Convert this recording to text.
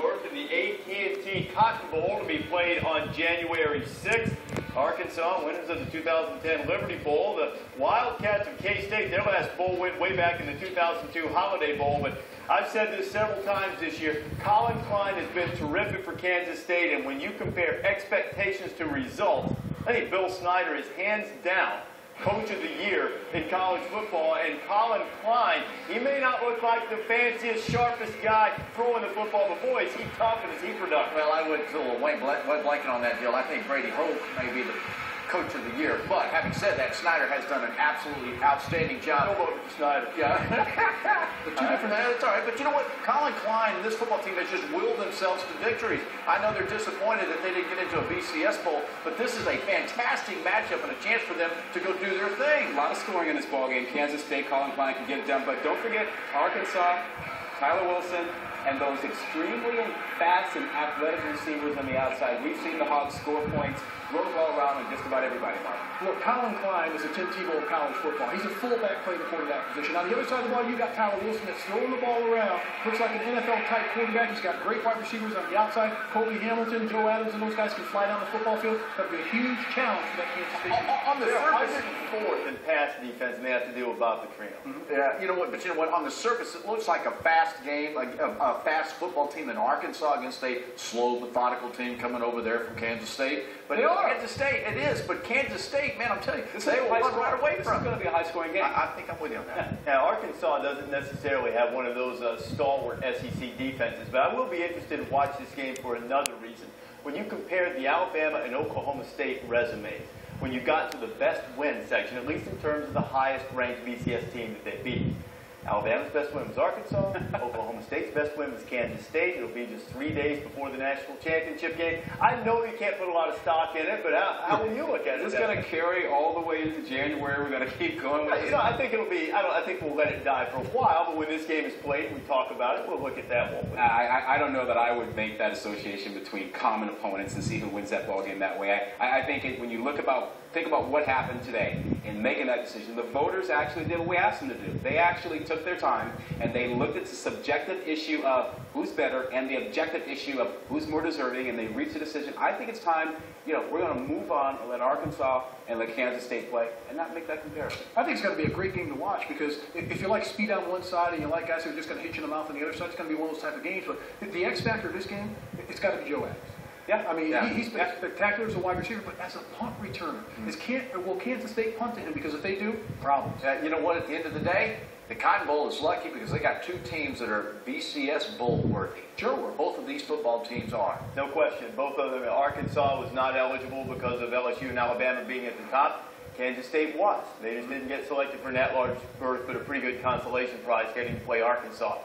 berth in the AT&T Cotton Bowl to be played on January 6th. Arkansas, winners of the 2010 Liberty Bowl. The Wildcats of K-State, their last bowl win way back in the 2002 Holiday Bowl. But I've said this several times this year, Colin Klein has been terrific for Kansas State. And when you compare expectations to results, I think Bill Snyder is hands down Coach of the Year in college football. And Colin Klein, he may not look like the fanciest, sharpest guy throwing the football, but boy, is he tough and is he productive. Well, I would Wayne blanket on that deal. I think Brady Hoke may be the Coach of the Year. But having said that, Snyder has done an absolutely outstanding job. No vote for Snyder. Yeah. But two different. That's all right. But you know what? Colin Klein and this football team has just willed themselves to victories. I know they're disappointed that they didn't get into a BCS Bowl, but this is a fantastic matchup and a chance for them to go do their thing. A lot of scoring in this ballgame. Kansas State, Colin Klein can get it done. But don't forget Arkansas, Tyler Wilson, and those extremely fast and athletic receivers on the outside. We've seen the Hogs score points, throw the ball around on just about everybody, Mark. Look, Colin Klein is a Tim Tebow of college football. He's a fullback playing the quarterback position. On the other side of the ball, you got Tyler Wilson that's throwing the ball around. Looks like an NFL-type quarterback. He's got great wide receivers on the outside. Colby Hamilton, Joe Adams, and those guys can fly down the football field. That'll be a huge challenge for that Kansas State team. On the surface, 104th in pass defense, and they have to deal with Bob Petrino. yeah, you know what? But you know what? On the surface, it looks like a fast game, a fast football team in Arkansas against a slow, methodical team coming over there from Kansas State. But in Kansas State, it is. But Kansas State, man, I'm telling you, they will run right away from it. This is going to be a high-scoring game. I think I'm with you on that. Now, Arkansas doesn't necessarily have one of those stalwart SEC defenses, but I will be interested to watch this game for another reason. When you compare the Alabama and Oklahoma State resumes, when you got to the best win section, at least in terms of the highest-ranked BCS team that they beat, Alabama's best win was Arkansas. Oklahoma State's best win was Kansas State. It'll be just 3 days before the national championship game. I know you can't put a lot of stock in it, but how will you look at it? Is this going to carry all the way into January? We're going to keep going with it? I think it'll be. I think we'll let it die for a while. But when this game is played, and we talk about it. We'll look at that, won't we? I don't know that I would make that association between common opponents and see who wins that ball game that way. I think when you think about what happened today in making that decision, the voters actually did what we asked them to do. They actually took their time and they looked at the subjective issue of who's better and the objective issue of who's more deserving, and they reached a decision. I think it's time, we're going to move on and let Arkansas and let Kansas State play and not make that comparison. I think it's going to be a great game to watch because if you like speed on one side and you like guys who are just going to hit you in the mouth on the other side, it's going to be one of those type of games. But the X factor of this game, it's got to be Joe Adams. Yeah, I mean, he's spectacular as a wide receiver, but as a punt returner, will Kansas State punt to him? Because if they do, problems. You know what? At the end of the day, the Cotton Bowl is lucky because they got two teams that are BCS Bowl worthy. Sure, both of these football teams are. No question. Both of them. Arkansas was not eligible because of LSU and Alabama being at the top. Kansas State was. They just didn't get selected for an at-large berth, but a pretty good consolation prize getting to play Arkansas.